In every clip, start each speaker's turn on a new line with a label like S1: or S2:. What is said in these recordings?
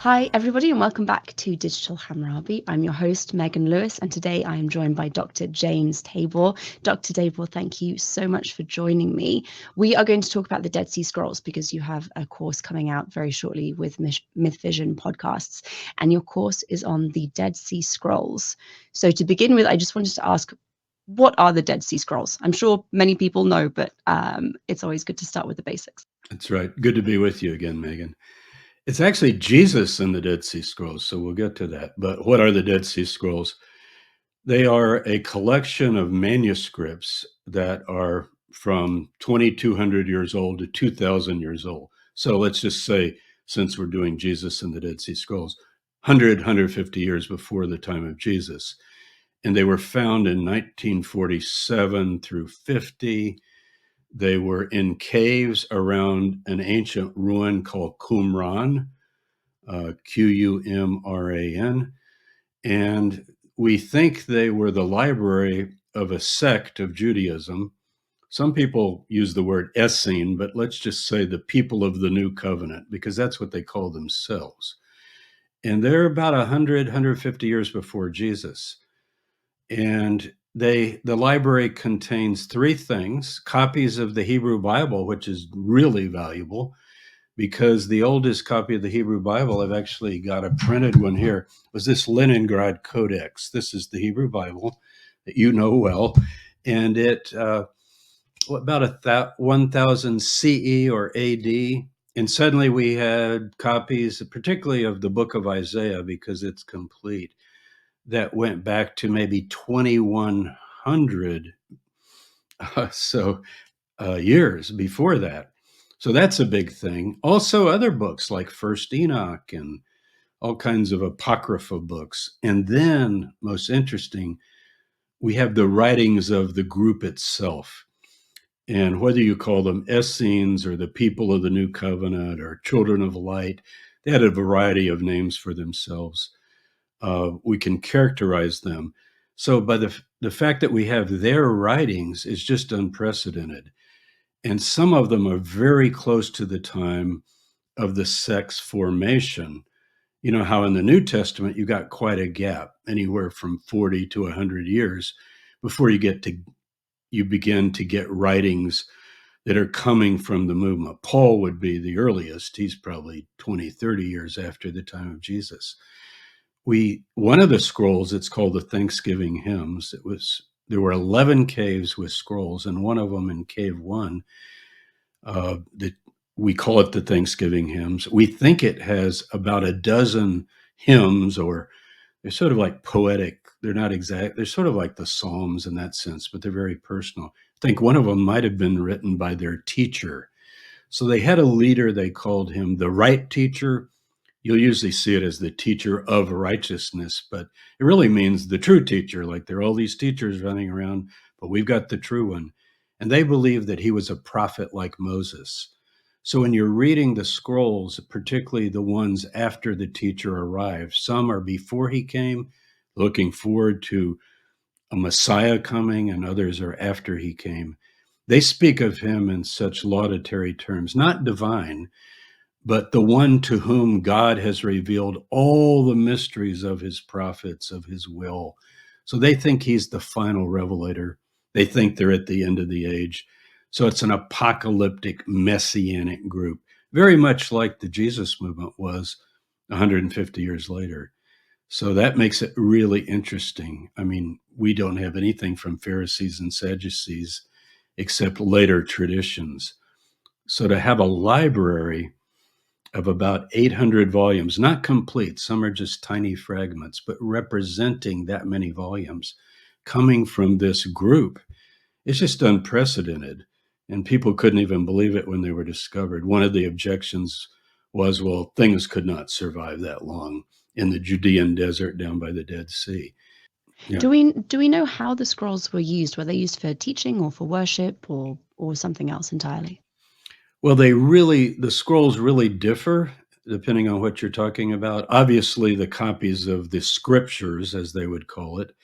S1: Hi, everybody, and welcome back to Digital Hammurabi. I'm your host, Megan Lewis, and today I am joined by Dr. James Tabor. Dr. Tabor, thank you so much for joining me. We are going to talk about the Dead Sea Scrolls because you have a course coming out very shortly with Myth Vision podcasts, and your course is on the Dead Sea Scrolls. So, to begin with, I just wanted to ask, what are the Dead Sea Scrolls? I'm sure many people know, but it's always good to start with the basics.
S2: That's right. Good to be with you again, Megan. It's actually Jesus in the Dead Sea Scrolls, so we'll get to that. But what are the Dead Sea Scrolls? They are a collection of manuscripts that are from 2,200 years old to 2,000 years old. So let's just say, since we're doing Jesus in the Dead Sea Scrolls, 150 years before the time of Jesus. And they were found in 1947 through 50. They were in caves around an ancient ruin called Qumran, Qumran. And we think they were the library of a sect of Judaism. Some people use the word Essene, but let's just say the people of the new covenant, because that's what they call themselves. And they're about 100, 150 years before Jesus. And the library contains three things: copies of the Hebrew Bible, which is really valuable because the oldest copy of the Hebrew Bible, I've actually got a printed one here, was this Leningrad Codex. This is the Hebrew Bible that you know well, and it about 1000 CE or AD. And suddenly we had copies, particularly of the book of Isaiah, because it's complete, that went back to maybe 2100 years before that. So that's a big thing. Also, other books like First Enoch and all kinds of apocrypha books. And then, most interesting, we have the writings of the group itself. And whether you call them Essenes or the people of the New Covenant or Children of Light, they had a variety of names for themselves. We can characterize them. So by the fact that we have their writings is just unprecedented. And some of them are very close to the time of the sect's formation. You know how in the New Testament you got quite a gap, anywhere from 40 to 100 years before you begin to get writings that are coming from the movement. Paul would be the earliest. He's probably 20, 30 years after the time of Jesus. One of the scrolls, it's called the Thanksgiving Hymns. There were 11 caves with scrolls, and one of them in cave 1, that we call it the Thanksgiving Hymns. We think it has about a dozen hymns, or they're sort of like poetic. They're not exact. They're sort of like the Psalms in that sense, but they're very personal. I think one of them might have been written by their teacher. So they had a leader, they called him the right teacher. You'll usually see it as the teacher of righteousness, but it really means the true teacher. Like there are all these teachers running around, but we've got the true one. And they believed that he was a prophet like Moses. So when you're reading the scrolls, particularly the ones after the teacher arrived, some are before he came, looking forward to a Messiah coming, and others are after he came. They speak of him in such laudatory terms, not divine, but the one to whom God has revealed all the mysteries of his prophets, of his will. So they think he's the final revelator. They think they're at the end of the age. So it's an apocalyptic messianic group, very much like the Jesus movement was 150 years later. So that makes it really interesting. I mean, we don't have anything from Pharisees and Sadducees except later traditions. So to have a library of about 800 volumes, not complete, some are just tiny fragments, but representing that many volumes coming from this group, it's just unprecedented. And people couldn't even believe it when they were discovered. One of the objections was, well, things could not survive that long in the Judean desert down by the Dead Sea. Yeah.
S1: Do we know how the scrolls were used? Were they used for teaching or for worship or something else entirely?
S2: Well, the scrolls really differ depending on what you're talking about. Obviously, the copies of the scriptures, as they would call it,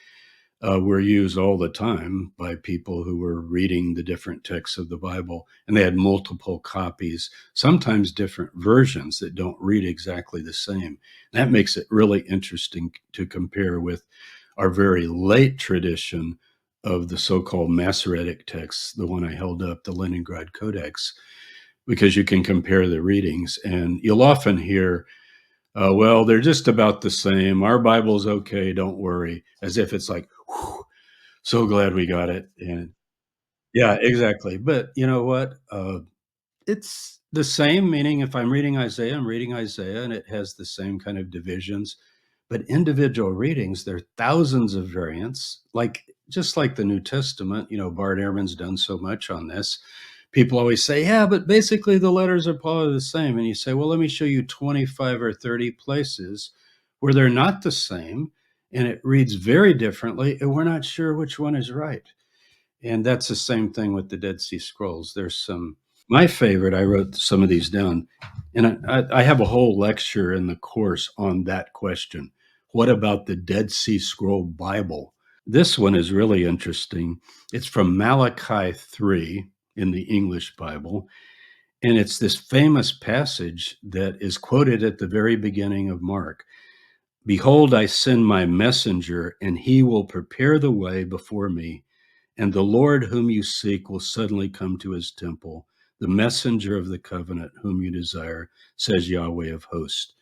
S2: were used all the time by people who were reading the different texts of the Bible, and they had multiple copies, sometimes different versions that don't read exactly the same. That makes it really interesting to compare with our very late tradition of the so-called Masoretic texts, the one I held up, the Leningrad Codex, because you can compare the readings, and you'll often hear, well, they're just about the same. Our Bible's okay, don't worry, as if it's like, whew, so glad we got it. And yeah, exactly. But you know what? It's the same, meaning if I'm reading Isaiah, I'm reading Isaiah, and it has the same kind of divisions. But individual readings, there are thousands of variants, like just like the New Testament. Bart Ehrman's done so much on this. People always say, yeah, but basically the letters are probably the same. And you say, well, let me show you 25 or 30 places where they're not the same and it reads very differently, and we're not sure which one is right. And that's the same thing with the Dead Sea Scrolls. There's my favorite, I wrote some of these down, and I have a whole lecture in the course on that question. What about the Dead Sea Scroll Bible? This one is really interesting. It's from Malachi 3 in the English Bible, and it's this famous passage that is quoted at the very beginning of Mark. Behold, I send my messenger, and he will prepare the way before me. And the Lord whom you seek will suddenly come to his temple, the messenger of the covenant whom you desire, says Yahweh of hosts.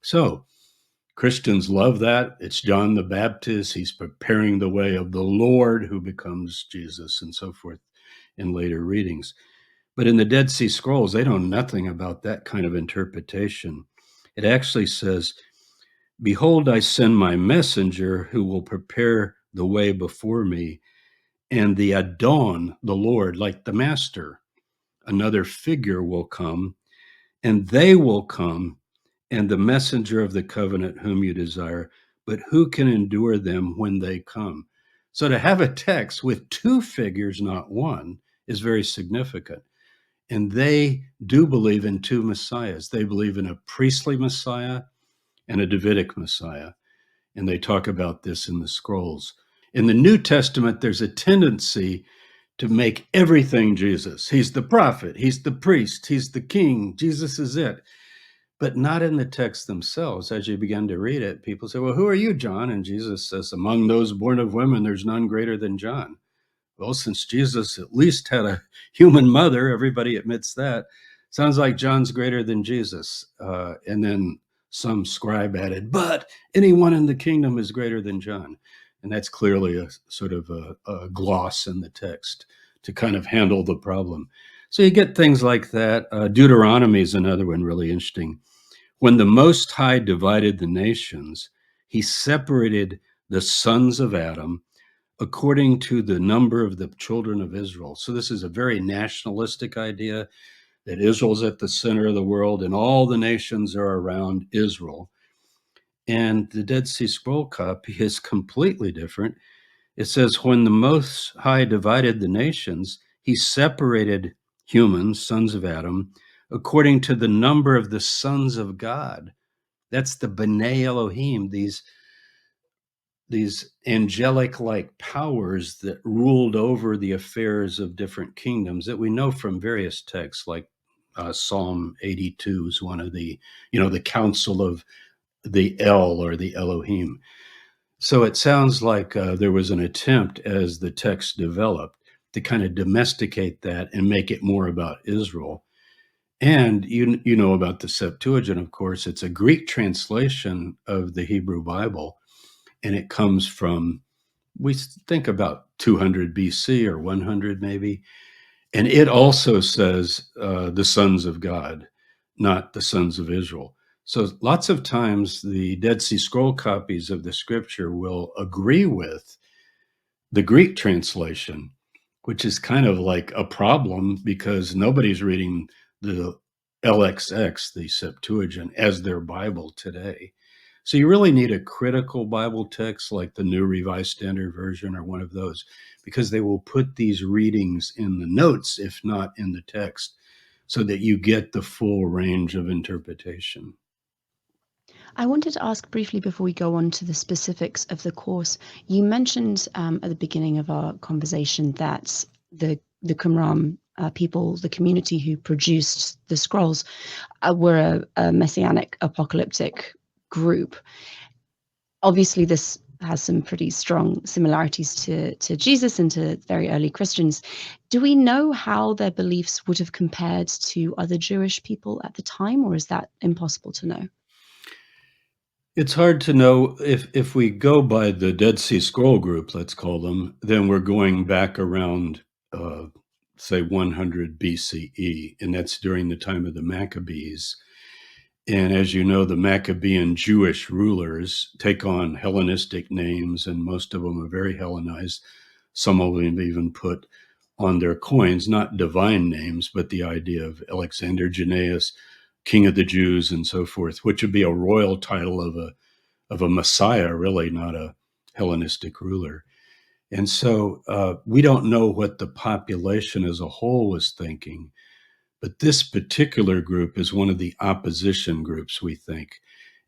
S2: So Christians love that. It's John the Baptist. He's preparing the way of the Lord who becomes Jesus, and so forth in later readings. But in the Dead Sea Scrolls, they know nothing about that kind of interpretation. It actually says, behold, I send my messenger who will prepare the way before me, and the Adon, the Lord, like the master, another figure will come, and they will come, and the messenger of the covenant whom you desire, but who can endure them when they come? So to have a text with two figures, not one, is very significant. And they do believe in two messiahs. They believe in a priestly messiah and a Davidic messiah. And they talk about this in the scrolls. In the New Testament, there's a tendency to make everything Jesus. He's the prophet, he's the priest, he's the king, Jesus is it. But not in the texts themselves. As you begin to read it, people say, well, who are you, John? And Jesus says, among those born of women, there's none greater than John. Well, since Jesus at least had a human mother, everybody admits that, sounds like John's greater than Jesus. And then some scribe added, but anyone in the kingdom is greater than John. And that's clearly a sort of a gloss in the text to kind of handle the problem. So you get things like that. Deuteronomy is another one really interesting. When the Most High divided the nations, he separated the sons of Adam according to the number of the children of Israel. So this is a very nationalistic idea that Israel's at the center of the world and all the nations are around Israel. And the Dead Sea Scroll copy is completely different. It says, when the Most High divided the nations, he separated humans, sons of Adam, according to the number of the sons of God. That's the B'nai Elohim, these angelic-like powers that ruled over the affairs of different kingdoms that we know from various texts, like Psalm 82 is one of the council of the El or the Elohim. So it sounds like there was an attempt as the text developed to kind of domesticate that and make it more about Israel. And you know about the Septuagint, of course. It's a Greek translation of the Hebrew Bible, and it comes from, we think about 200 BC or 100 maybe. And it also says the sons of God, not the sons of Israel. So lots of times the Dead Sea Scroll copies of the scripture will agree with the Greek translation, which is kind of like a problem because nobody's reading the LXX, the Septuagint, as their Bible today. So you really need a critical Bible text like the New Revised Standard Version or one of those, because they will put these readings in the notes, if not in the text, so that you get the full range of interpretation.
S1: I wanted to ask briefly before we go on to the specifics of the course. You mentioned at the beginning of our conversation that the Qumran people, the community who produced the scrolls, were a messianic apocalyptic group. Obviously, this has some pretty strong similarities to Jesus and to very early Christians. Do we know how their beliefs would have compared to other Jewish people at the time, or is that impossible to know?
S2: It's hard to know if we go by the Dead Sea Scroll group, let's call them, then we're going back around, say, 100 BCE, and that's during the time of the Maccabees. And as you know, the Maccabean Jewish rulers take on Hellenistic names, and most of them are very Hellenized. Some of them even put on their coins, not divine names, but the idea of Alexander Jannaeus, King of the Jews, and so forth, which would be a royal title of a Messiah, really, not a Hellenistic ruler. And so we don't know what the population as a whole was thinking, but this particular group is one of the opposition groups, we think.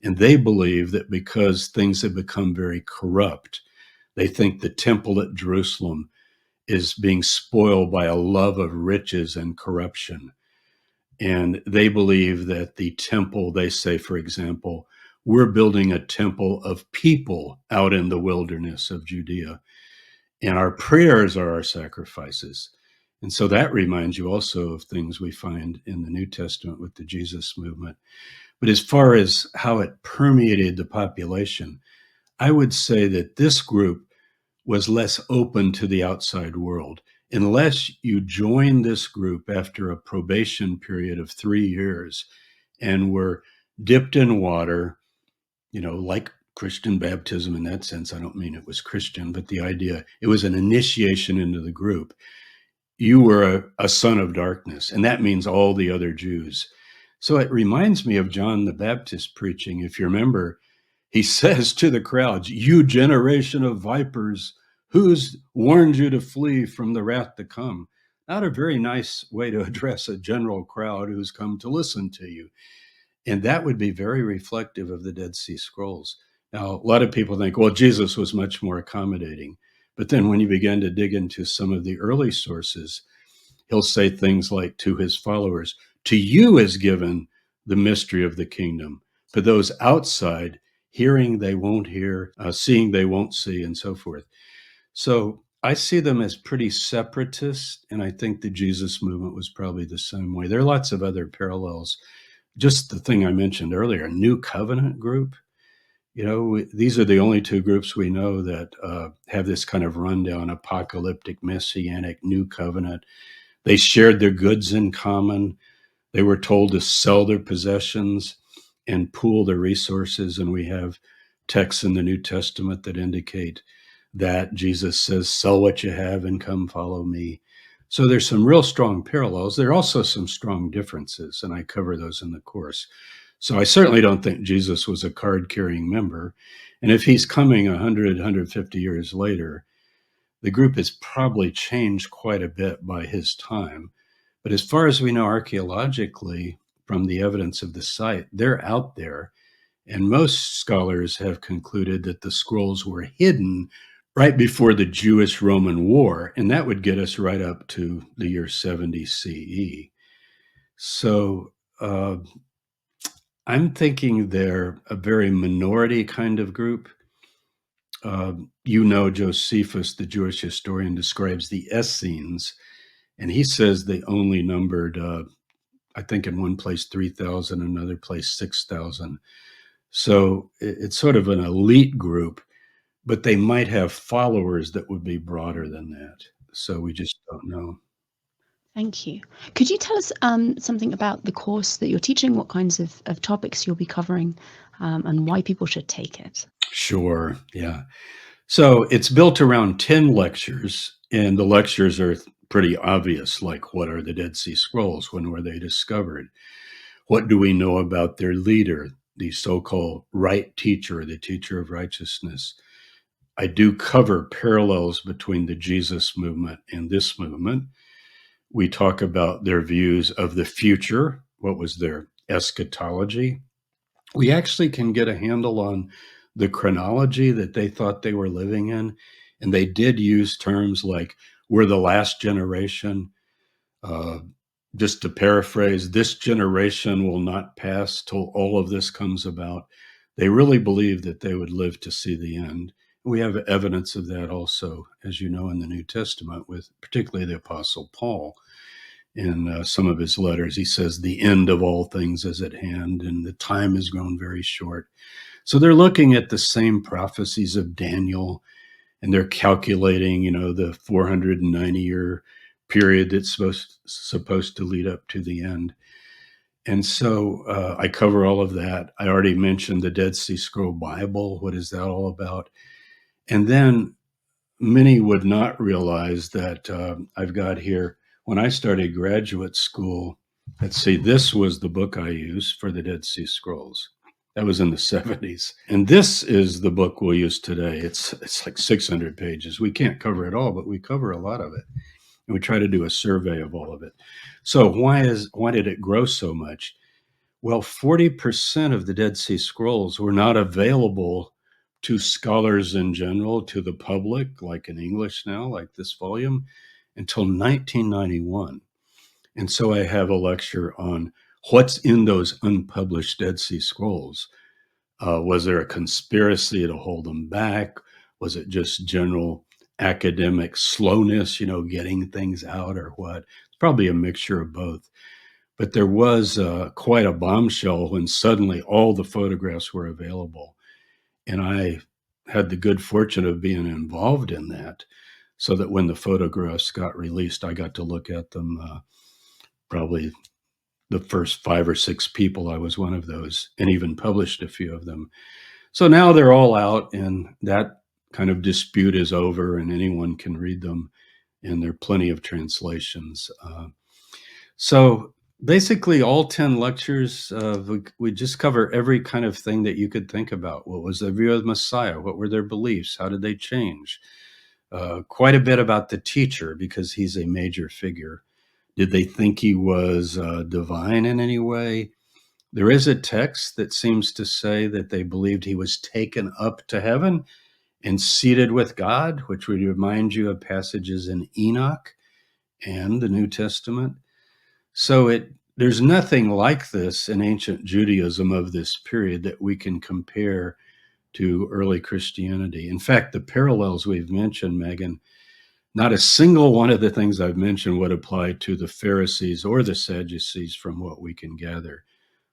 S2: And they believe that because things have become very corrupt, they think the temple at Jerusalem is being spoiled by a love of riches and corruption. And they believe that the temple, they say, for example, we're building a temple of people out in the wilderness of Judea, and our prayers are our sacrifices. And so that reminds you also of things we find in the New Testament with the Jesus movement. But as far as how it permeated the population, I would say that this group was less open to the outside world. Unless you join this group after a probation period of 3 years and were dipped in water, like Christian baptism in that sense. I don't mean it was Christian, but the idea, it was an initiation into the group. You were a son of darkness, and that means all the other Jews. So it reminds me of John the Baptist preaching. If you remember, he says to the crowds, "You generation of vipers, who's warned you to flee from the wrath to come?" Not a very nice way to address a general crowd who's come to listen to you. And that would be very reflective of the Dead Sea Scrolls. Now, a lot of people think, well, Jesus was much more accommodating. But then when you begin to dig into some of the early sources, he'll say things like to his followers, "To you is given the mystery of the kingdom. For those outside, hearing they won't hear, seeing they won't see," and so forth. So I see them as pretty separatist, and I think the Jesus movement was probably the same way. There are lots of other parallels. Just the thing I mentioned earlier, New Covenant group. These are the only two groups we know that have this kind of rundown, apocalyptic, messianic, New Covenant. They shared their goods in common. They were told to sell their possessions and pool their resources. And we have texts in the New Testament that indicate that Jesus says, "Sell what you have and come follow me." So there's some real strong parallels. There are also some strong differences, and I cover those in the course. So I certainly don't think Jesus was a card-carrying member. And if he's coming 100, 150 years later, the group has probably changed quite a bit by his time. But as far as we know archaeologically, from the evidence of the site, they're out there. And most scholars have concluded that the scrolls were hidden right before the Jewish-Roman War, and that would get us right up to the year 70 CE. So I'm thinking they're a very minority kind of group. Josephus, the Jewish historian, describes the Essenes, and he says they only numbered, I think in one place 3,000, another place 6,000. So it's sort of an elite group, but they might have followers that would be broader than that. So we just don't know.
S1: Thank you. Could you tell us something about the course that you're teaching, what kinds of topics you'll be covering, and why people should take it?
S2: Sure. Yeah. So it's built around 10 lectures, and the lectures are pretty obvious, like what are the Dead Sea Scrolls? When were they discovered? What do we know about their leader, the so-called right teacher, the teacher of righteousness? I do cover parallels between the Jesus movement and this movement. We talk about their views of the future. What was their eschatology? we actually can get a handle on the chronology that they thought they were living in. And they did use terms like, we're the last generation. Uh, just to paraphrase, this generation will not pass till all of this comes about. They really believed that they would live to see the end. We have evidence of that also, as you know, in the New Testament, with particularly the Apostle Paul. In some of his letters, he says, the end of all things is at hand, and the time has grown very short. So they're looking at the same prophecies of Daniel, and they're calculating, the 490-year period that's supposed to lead up to the end. And so I cover all of that. I already mentioned the Dead Sea Scroll Bible. What is that all about? And then many would not realize that I've got here, when I started graduate school, let's see, this was the book I used for the Dead Sea Scrolls. That was in the 70s. And this is the book we'll use today. It's like 600 pages. We can't cover it all, but we cover a lot of it. And we try to do a survey of all of it. So why did it grow so much? Well, 40% of the Dead Sea Scrolls were not available to scholars in general, to the public, like in English now, like this volume, until 1991. And so I have a lecture on what's in those unpublished Dead Sea Scrolls. Was there a conspiracy to hold them back? Was it just general academic slowness, getting things out, or what? It's probably a mixture of both. But there was quite a bombshell when suddenly all the photographs were available. And I had the good fortune of being involved in that, so that when the photographs got released, I got to look at them. Probably the first 5 or 6 people, I was one of those, and even published a few of them. So now they're all out, and that kind of dispute is over, and anyone can read them. And there are plenty of translations. So basically, all 10 lectures, we just cover every kind of thing that you could think about. What was their view of the Messiah? What were their beliefs? How did they change? Quite a bit about the teacher, because he's a major figure. Did they think he was divine in any way? There is a text that seems to say that they believed he was taken up to heaven and seated with God, which would remind you of passages in Enoch and the New Testament. So there's nothing like this in ancient Judaism of this period that we can compare to early Christianity. In fact, the parallels we've mentioned, Megan, not a single one of the things I've mentioned would apply to the Pharisees or the Sadducees, from what we can gather.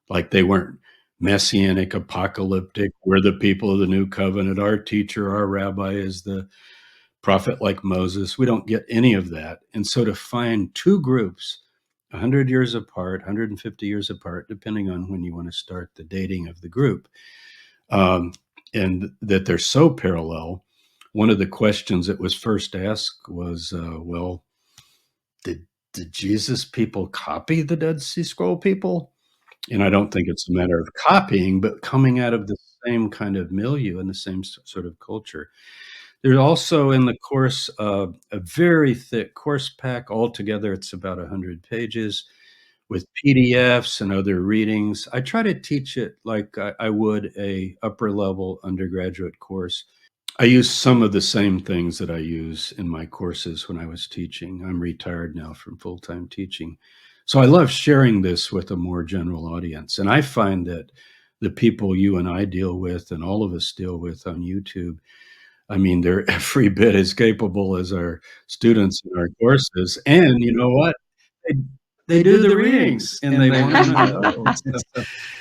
S2: Like, they weren't messianic, apocalyptic. We're the people of the new covenant. Our teacher, our rabbi is the prophet like Moses. We don't get any of that. And so to find two groups 100 years apart, 150 years apart, depending on when you want to start the dating of the group, and that they're so parallel. One of the questions that was first asked was, well, did Jesus people copy the Dead Sea Scroll people? And I don't think it's a matter of copying, but coming out of the same kind of milieu and the same sort of culture. There's also in the course a very thick course pack. Altogether, it's about 100 pages with PDFs and other readings. I try to teach it like I would a upper level undergraduate course. I use some of the same things that I use in my courses when I was teaching. I'm retired now from full-time teaching. So I love sharing this with a more general audience. And I find that the people you and I deal with, and all of us deal with on YouTube, I mean, they're every bit as capable as our students in our courses. And you know what? They they do the readings, and they wanna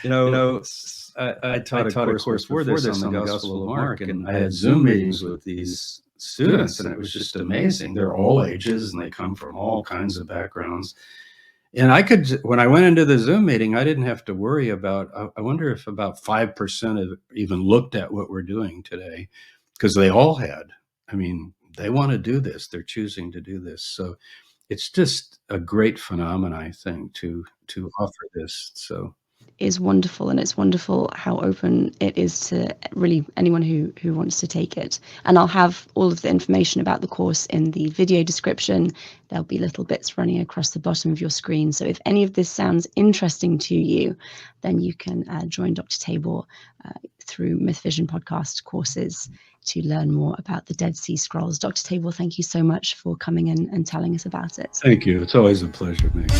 S2: know. So, I taught a course before this on the Gospel of Mark, and I had Zoom meetings with these students, and it was just amazing. They're all ages, and they come from all kinds of backgrounds. And when I went into the Zoom meeting, I didn't have to worry about, I wonder if about 5% of even looked at what we're doing today, because they all had. I mean, they want to do this. They're choosing to do this. So it's just a great phenomenon, I think, to offer this. So
S1: is wonderful, and it's wonderful how open it is to really anyone who wants to take it. And I'll have all of the information about the course in the video description. There'll be little bits running across the bottom of your screen. So if any of this sounds interesting to you, then you can join Dr. Tabor through Myth Vision podcast courses to learn more about the Dead Sea Scrolls. Dr. Tabor, thank you so much for coming in and telling us about it.
S2: Thank you. It's always a pleasure, Meg.